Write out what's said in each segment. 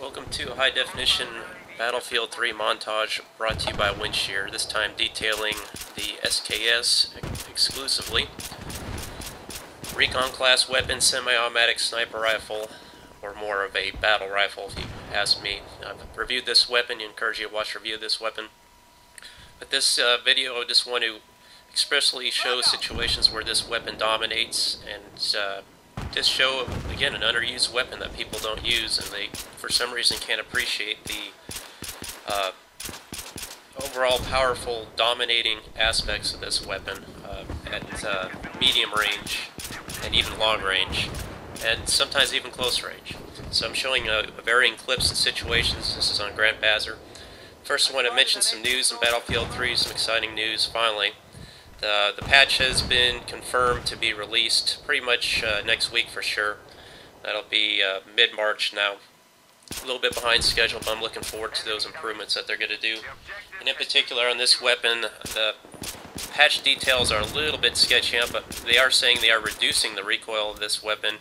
Welcome to a high-definition Battlefield 3 montage brought to you by Windshear, this time detailing the SKS exclusively. Recon class weapon, semi-automatic sniper rifle, or more of a battle rifle if you ask me. I've reviewed this weapon, I encourage you to watch a review of this weapon. But this video, I just want to expressly show situations where this weapon dominates and just show, again, an underused weapon that people don't use, and they, for some reason, can't appreciate the overall powerful, dominating aspects of this weapon at medium range and even long range, and sometimes even close range. So I'm showing varying clips and situations. This is on Grant Bazzer. First, I want to mention some news in Battlefield 3, some exciting news, finally. The patch has been confirmed to be released pretty much next week for sure. That'll be mid-March now. A little bit behind schedule, but I'm looking forward to those improvements that they're going to do. And in particular on this weapon, the patch details are a little bit sketchy out, but they are saying they are reducing the recoil of this weapon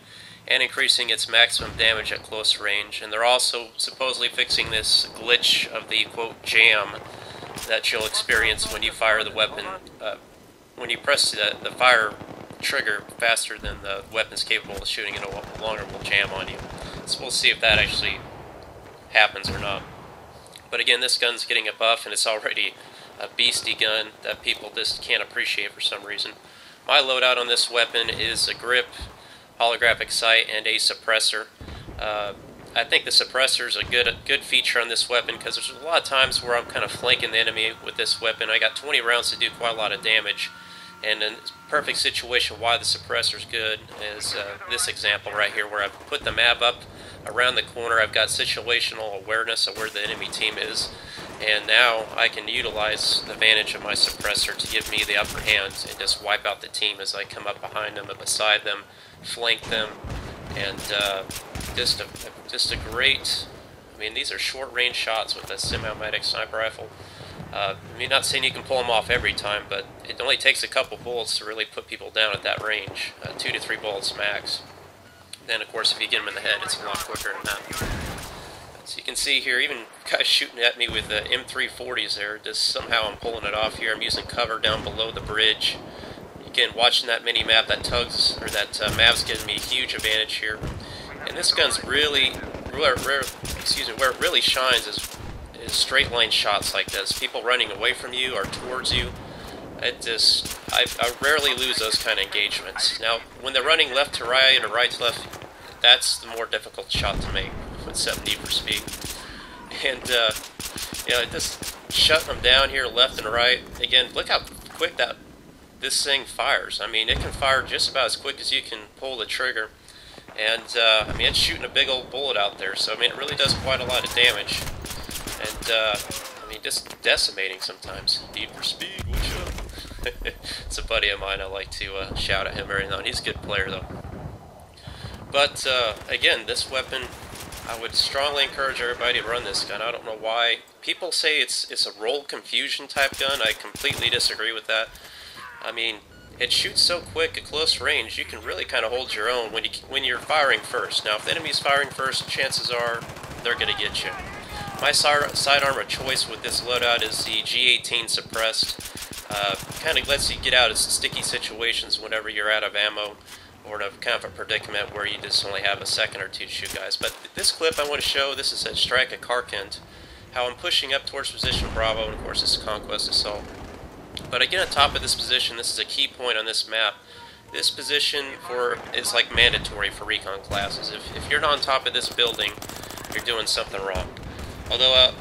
and increasing its maximum damage at close range. And they're also supposedly fixing this glitch of the, quote, jam that you'll experience when you fire the weapon. When you press the fire trigger faster than the weapon's capable of shooting, it no longer will jam on you. So we'll see if that actually happens or not. But again, this gun's getting a buff, and it's already a beastie gun that people just can't appreciate for some reason. My loadout on this weapon is a grip, holographic sight, and a suppressor. I think the suppressor is a good feature on this weapon because there's a lot of times where I'm kind of flanking the enemy with this weapon. I got 20 rounds to do quite a lot of damage, and a perfect situation why the suppressor is good is this example right here, where I've put the map up around the corner. I've got situational awareness of where the enemy team is, and now I can utilize the advantage of my suppressor to give me the upper hand and just wipe out the team as I come up behind them and beside them, flank them, and just a great, I mean, these are short-range shots with a semi-automatic sniper rifle. I mean, not saying you can pull them off every time, but it only takes a couple bullets to really put people down at that range, 2 to 3 bullets max. Then, of course, if you get them in the head, it's a lot quicker than that. So you can see here, even guys shooting at me with the M340s there, just somehow I'm pulling it off here. I'm using cover down below the bridge. Again, watching that mini-map, that tugs, or that map's giving me a huge advantage here. And this gun's really, where it really shines is straight line shots like this. People running away from you or towards you. I rarely lose those kind of engagements. Now, when they're running left to right or right to left, that's the more difficult shot to make with 70 for speed. And, just shutting them down here left and right. Again, look how quick this thing fires. I mean, it can fire just about as quick as you can pull the trigger. And, I mean, it's shooting a big old bullet out there, so, I mean, it really does quite a lot of damage. And, I mean, just decimating sometimes. Need for speed, what's up? It's a buddy of mine. I like to shout at him every now and then. He's a good player, though. But, again, this weapon, I would strongly encourage everybody to run this gun. I don't know why. People say it's a roll confusion type gun. I completely disagree with that. I mean, it shoots so quick at close range, you can really kind of hold your own when you're firing first. Now, if the enemy's firing first, chances are they're going to get you. My sidearm of choice with this loadout is the G18 suppressed. Kind of lets you get out of sticky situations whenever you're out of ammo, or in a kind of a predicament where you just only have a second or two to shoot guys. But this clip I want to show, this is at Strike at Karkand, how I'm pushing up towards position Bravo, and of course this is Conquest Assault. But again, on top of this position, this is a key point on this map. This position is like mandatory for recon classes. If you're not on top of this building, you're doing something wrong. Although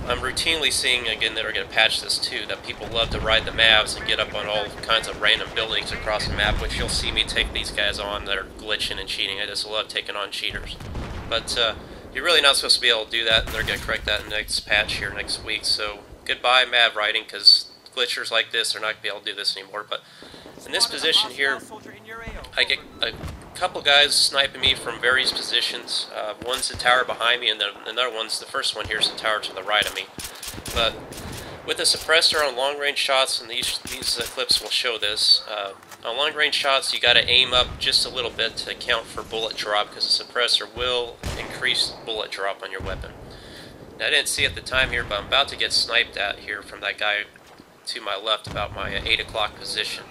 I'm routinely seeing, again, that are going to patch this too, that people love to ride the maps and get up on all kinds of random buildings across the map, which you'll see me take these guys on that are glitching and cheating. I just love taking on cheaters. But you're really not supposed to be able to do that, and they're going to correct that in the next patch here next week. So goodbye map riding, because glitchers like this are not going to be able to do this anymore. But in this position here, I get a couple guys sniping me from various positions. One's the tower behind me, and then another one's, the first one here is the tower to the right of me. But with the suppressor on long range shots, and these clips will show this, on long range shots you got to aim up just a little bit to account for bullet drop, because the suppressor will increased bullet drop on your weapon. Now, I didn't see at the time here, but I'm about to get sniped at here from that guy to my left about my 8 o'clock position.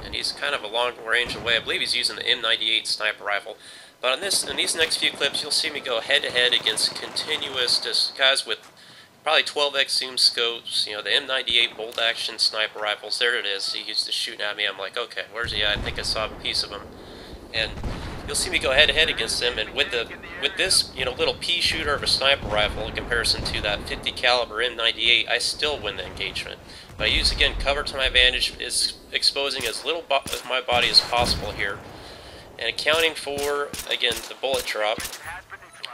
And he's kind of a long range away. I believe he's using the M98 sniper rifle. But in these next few clips, you'll see me go head-to-head against continuous guys with probably 12x zoom scopes, you know, the M98 bolt-action sniper rifles. There it is. He used to shoot at me. I'm like, okay, where's he at? I think I saw a piece of him. And you'll see me go head-to-head against them, and with this, you know, little pea shooter of a sniper rifle in comparison to that 50 caliber M98, I still win the engagement. But I use, again, cover to my advantage, is exposing as little of my body as possible here, and accounting for, again, the bullet drop,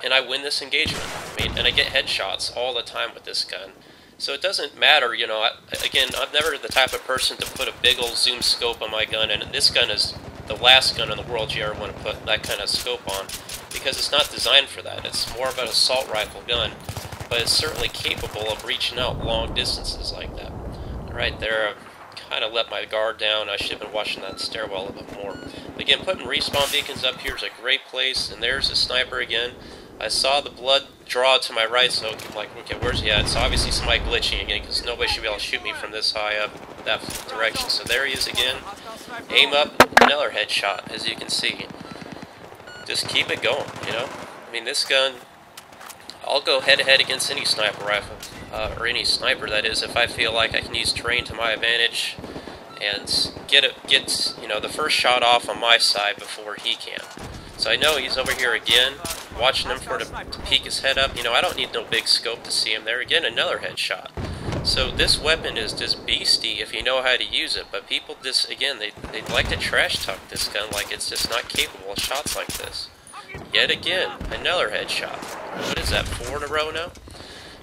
and I win this engagement. I mean, and I get headshots all the time with this gun. So it doesn't matter, you know, again, I'm never the type of person to put a big old zoom scope on my gun, and this gun is the last gun in the world you ever want to put that kind of scope on, because it's not designed for that. It's more of an assault rifle gun, but it's certainly capable of reaching out long distances like that. Right there, I kind of let my guard down. I should have been watching that stairwell a bit more. But again, putting respawn beacons up here is a great place, and there's a sniper again. I saw the blood draw to my right, so I'm like, okay, where's he at? It's obviously somebody glitching again, because nobody should be able to shoot me from this high up, that direction. So there he is again. Aim up, another headshot, as you can see. Just keep it going, you know? I mean, this gun, I'll go head-to-head against any sniper rifle, or any sniper, that is, if I feel like I can use terrain to my advantage and get you know, the first shot off on my side before he can. So I know he's over here again, watching him to peek his head up. You know, I don't need no big scope to see him there. Again, another headshot. So this weapon is just beastie if you know how to use it, but people just, again, they like to trash talk this gun like it's just not capable of shots like this. Yet again, another headshot. What is that, 4 in a row now?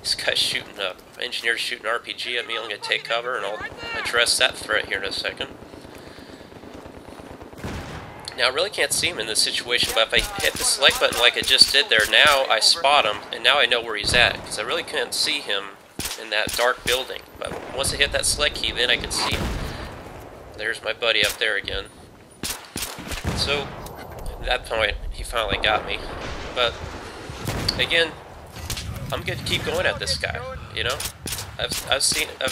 This guy's shooting engineer's shooting RPG at me. I'm going to take cover, and I'll address that threat here in a second. Now, I really can't see him in this situation, but if I hit the select button like I just did there, now I spot him, and now I know where he's at, because I really couldn't see him in that dark building. But once I hit that select key, then I can see him. There's my buddy up there again. So, at that point, he finally got me. But, again, I'm going to keep going at this guy, you know? I've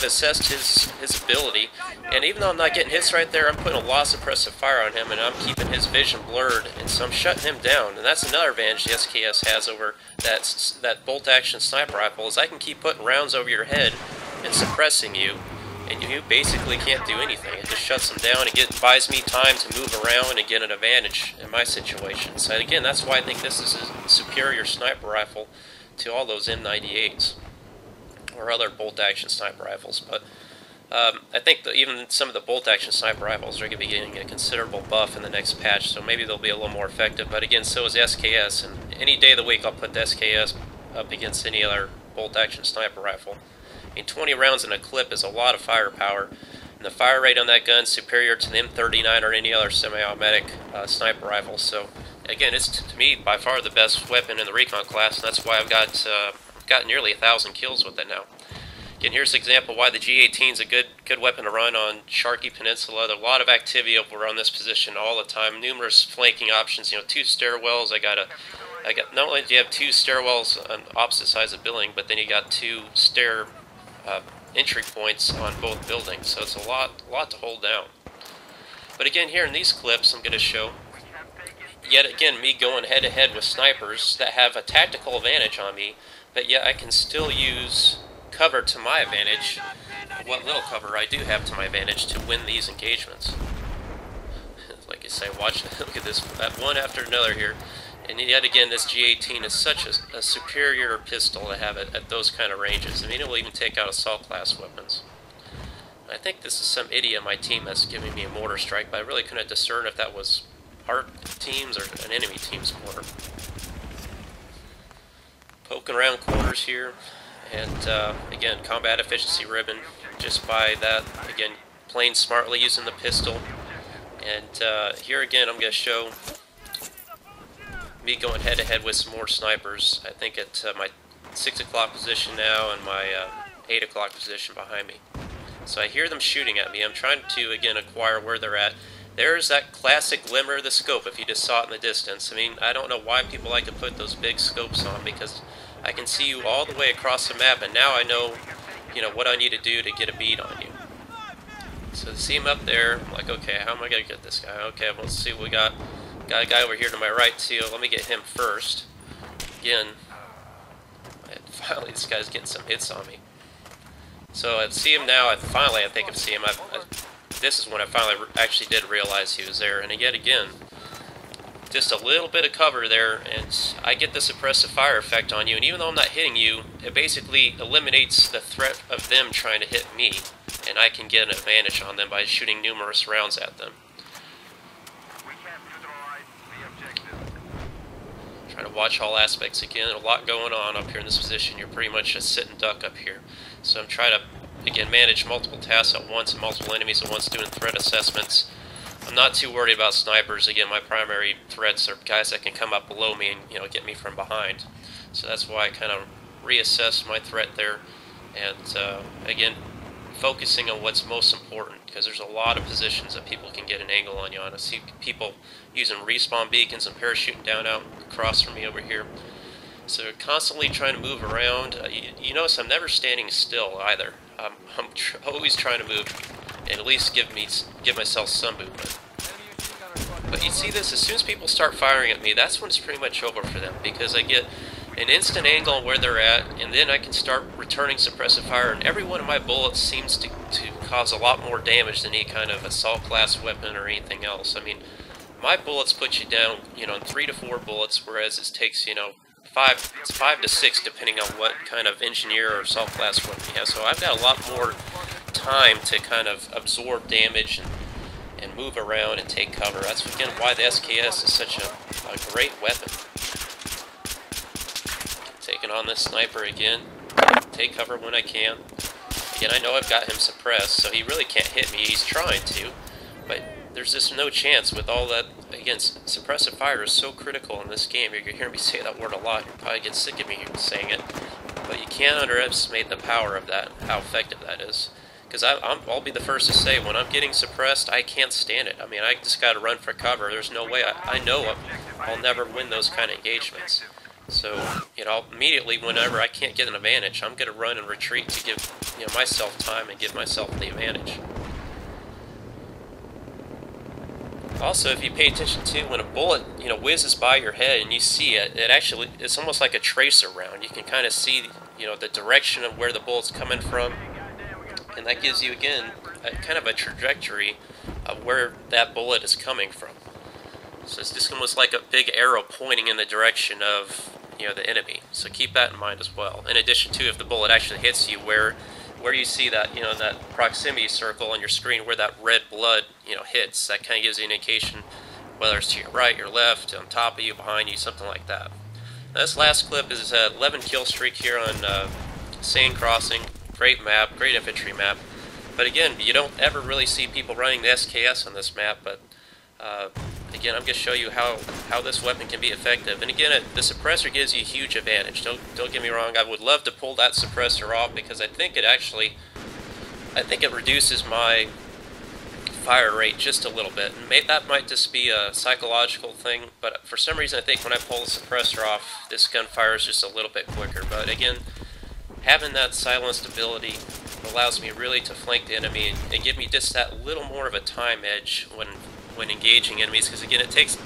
assessed his ability, and even though I'm not getting hits right there, I'm putting a lot of suppressive fire on him, and I'm keeping his vision blurred, and so I'm shutting him down. And that's another advantage the SKS has over that bolt-action sniper rifle, is I can keep putting rounds over your head and suppressing you, and you basically can't do anything. It just shuts them down. It buys me time to move around and get an advantage in my situation. So again, that's why I think this is a superior sniper rifle to all those M98s. Or other bolt-action sniper rifles, but I think that even some of the bolt-action sniper rifles are going to be getting a considerable buff in the next patch, so maybe they'll be a little more effective. But again, so is SKS, and any day of the week I'll put the SKS up against any other bolt-action sniper rifle. I mean, 20 rounds in a clip is a lot of firepower, and the fire rate on that gun is superior to the M39 or any other semi-automatic sniper rifle. So again, it's, to me, by far the best weapon in the recon class, and that's why I've got nearly 1,000 kills with it now. Again, here's an example why the G18 is a good weapon to run on Sharkey Peninsula. There's a lot of activity over on this position all the time. Numerous flanking options. You know, 2 stairwells. I got not only do you have 2 stairwells on opposite sides of the building, but then you got 2 stair entry points on both buildings. So it's a lot to hold down. But again, here in these clips, I'm going to show yet again me going head to head with snipers that have a tactical advantage on me. But yet I can still use cover to my advantage, what little cover I do have to my advantage, to win these engagements. Like I say, watch, look at this, one after another here. And yet again, this G18 is such a superior pistol to have it at those kind of ranges. I mean, it will even take out assault class weapons. I think this is some idiot on my team that's giving me a mortar strike, but I really couldn't discern if that was our team's or an enemy team's mortar. Poking around corners here, and again, combat efficiency ribbon, just by that, again, playing smartly using the pistol. And here again, I'm going to show me going head to head with some more snipers. I think at my 6 o'clock position now and my 8 o'clock position behind me. So I hear them shooting at me. I'm trying to, again, acquire where they're at. There's that classic glimmer of the scope if you just saw it in the distance. I mean, I don't know why people like to put those big scopes on, because I can see you all the way across the map, and now I know, you know, what I need to do to get a bead on you. So to see him up there, I'm like, okay, how am I going to get this guy? Okay, well, let's see what we got. Got a guy over here to my right, too. Let me get him first. Again, finally, this guy's getting some hits on me. So I see him now. Finally, I think I see him. This is when I finally actually did realize he was there. And yet again, just a little bit of cover there, and I get the suppressive fire effect on you. And even though I'm not hitting you, it basically eliminates the threat of them trying to hit me, and I can get an advantage on them by shooting numerous rounds at them. Trying to watch all aspects again. A lot going on up here in this position. You're pretty much a sit and duck up here. So I'm trying to, again, manage multiple tasks at once and multiple enemies at once, doing threat assessments. I'm not too worried about snipers. Again, my primary threats are guys that can come up below me and, you know, get me from behind. So that's why I kind of reassess my threat there. And again, focusing on what's most important, because there's a lot of positions that people can get an angle on you on. I see people using respawn beacons and parachuting down out across from me over here. So constantly trying to move around. You notice I'm never standing still either. I'm always trying to move and at least give myself some movement. But you see this, as soon as people start firing at me, that's when it's pretty much over for them, because I get an instant angle on where they're at, and then I can start returning suppressive fire, and every one of my bullets seems to cause a lot more damage than any kind of assault class weapon or anything else. I mean, my bullets put you down, you know, in 3 to 4 bullets, whereas it takes, you know, 5 to 6 depending on what kind of engineer or assault class weapon you have. So I've got a lot more time to kind of absorb damage and move around and take cover. That's again why the SKS is such a great weapon. Taking on this sniper again. Take cover when I can. Again, I know I've got him suppressed, so he really can't hit me. He's trying to, but there's just no chance with all that. Again, suppressive fire is so critical in this game. You're hearing me say that word a lot. You'll probably get sick of me saying it, but you can't underestimate the power of that, how effective that is. Because I'll be the first to say, when I'm getting suppressed, I can't stand it. I mean, I just got to run for cover. There's no way. I know I'll never win those kind of engagements. So, you know, immediately whenever I can't get an advantage, I'm going to run and retreat to give, you know, myself time and give myself the advantage. Also, if you pay attention to, when a bullet, you know, whizzes by your head and you see it, it's almost like a tracer round. You can kind of see, you know, the direction of where the bullet's coming from, and that gives you, again, kind of a trajectory of where that bullet is coming from. So it's just almost like a big arrow pointing in the direction of, you know, the enemy. So keep that in mind as well. In addition to, if the bullet actually hits you, where you see that, you know, that proximity circle on your screen where that red blood, you know, hits, that kind of gives you an indication whether it's to your right, your left, on top of you, behind you, something like that. Now, this last clip is an 11 kill streak here on Sane Crossing. Great map, great infantry map. But again, you don't ever really see people running the SKS on this map, but again, I'm going to show you how this weapon can be effective. And again, the suppressor gives you a huge advantage. Don't get me wrong, I would love to pull that suppressor off, because I think it reduces my fire rate just a little bit. And that might just be a psychological thing, but for some reason I think when I pull the suppressor off, this gunfire is just a little bit quicker. But again, having that silenced ability allows me really to flank the enemy and give me just that little more of a time edge when engaging enemies, because again, it takes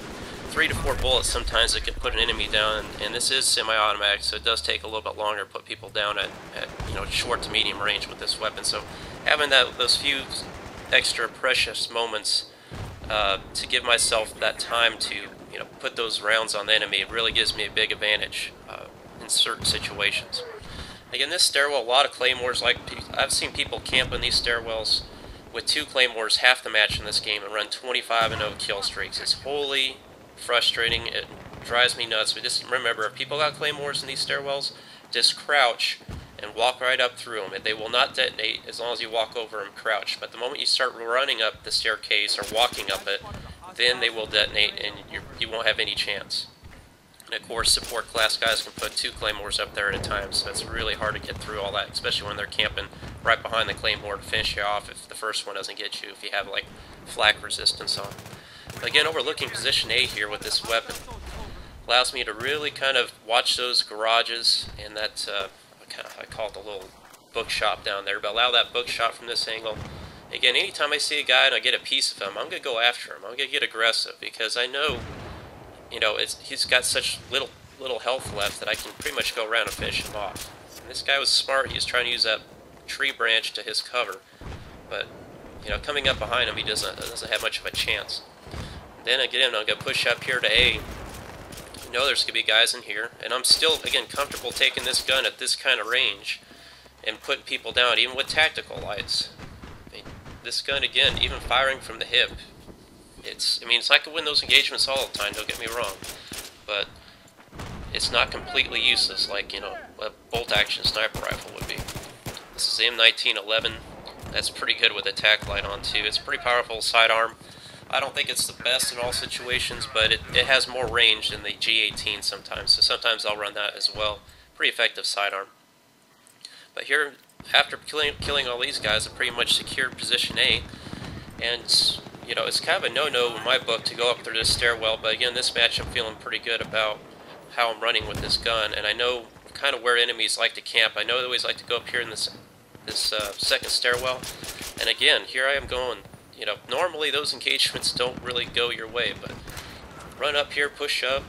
3 to 4 bullets sometimes that can put an enemy down, and this is semi-automatic, so it does take a little bit longer to put people down at you know, short to medium range with this weapon. So having those few extra precious moments to give myself that time to, you know, put those rounds on the enemy, it really gives me a big advantage in certain situations. Again, this stairwell, a lot of claymores. Like, I've seen people camp in these stairwells with 2 claymores half the match in this game and run 25-0 kill streaks. It's wholly frustrating. It drives me nuts. But just remember, if people got claymores in these stairwells, just crouch and walk right up through them. They will not detonate as long as you walk over them crouched. But the moment you start running up the staircase or walking up it, then they will detonate and you won't have any chance. And of course, support class guys can put 2 claymores up there at a time, so it's really hard to get through all that, especially when they're camping right behind the claymore to finish you off if the first one doesn't get you, if you have like flak resistance on. But again, overlooking position A here with this weapon allows me to really kind of watch those garages and that, I call it the little bookshop down there, but allow that bookshop from this angle. Again, anytime I see a guy and I get a piece of him, I'm going to go after him. I'm going to get aggressive because I know, you know, he's got such little health left that I can pretty much go around and finish him off. And this guy was smart. He was trying to use that tree branch to his cover, but you know, coming up behind him, he doesn't have much of a chance. Then again, I'm going to push up here to A. You know there's going to be guys in here, and I'm still, again, comfortable taking this gun at this kind of range and putting people down, even with tactical lights. I mean, this gun, again, even firing from the hip, it's I can win those engagements all the time, don't get me wrong, but it's not completely useless like, you know, a bolt-action sniper rifle would be. This is the M1911. That's pretty good with a tac light on, too. It's a pretty powerful sidearm. I don't think it's the best in all situations, but it has more range than the G18 sometimes, so sometimes I'll run that as well. Pretty effective sidearm. But here, after killing all these guys, I pretty much secured position A, and you know, it's kind of a no-no in my book to go up through this stairwell, but again, this match I'm feeling pretty good about how I'm running with this gun, and I know kind of where enemies like to camp. I know they always like to go up here in this second stairwell, and again, here I am going. You know, normally those engagements don't really go your way, but run up here, push up.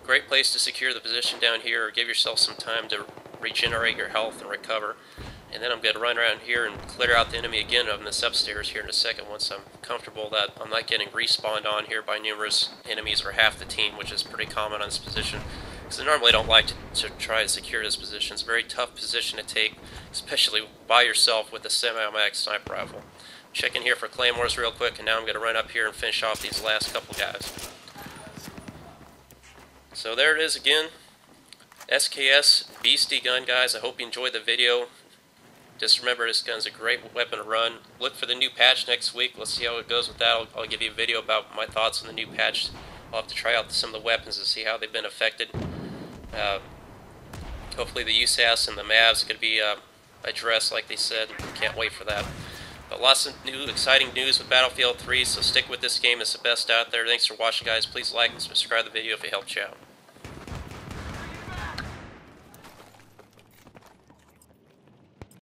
Great place to secure the position down here, or give yourself some time to regenerate your health and recover. And then I'm going to run around here and clear out the enemy again on this upstairs here in a second once I'm comfortable that I'm not getting respawned on here by numerous enemies or half the team, which is pretty common on this position. Because I normally don't like to try to secure this position. It's a very tough position to take, especially by yourself with a semi-automatic sniper rifle. Check in here for claymores real quick, and now I'm going to run up here and finish off these last couple guys. So there it is again. SKS Beastie gun, guys. I hope you enjoyed the video. Just remember, this gun's a great weapon to run. Look for the new patch next week. Let's see how it goes with that. I'll give you a video about my thoughts on the new patch. I'll have to try out some of the weapons to see how they've been affected. Hopefully the USAS and the MAVs are going to be addressed like they said. Can't wait for that. But lots of new, exciting news with Battlefield 3, so stick with this game. It's the best out there. Thanks for watching, guys. Please like and subscribe to the video if it helped you out.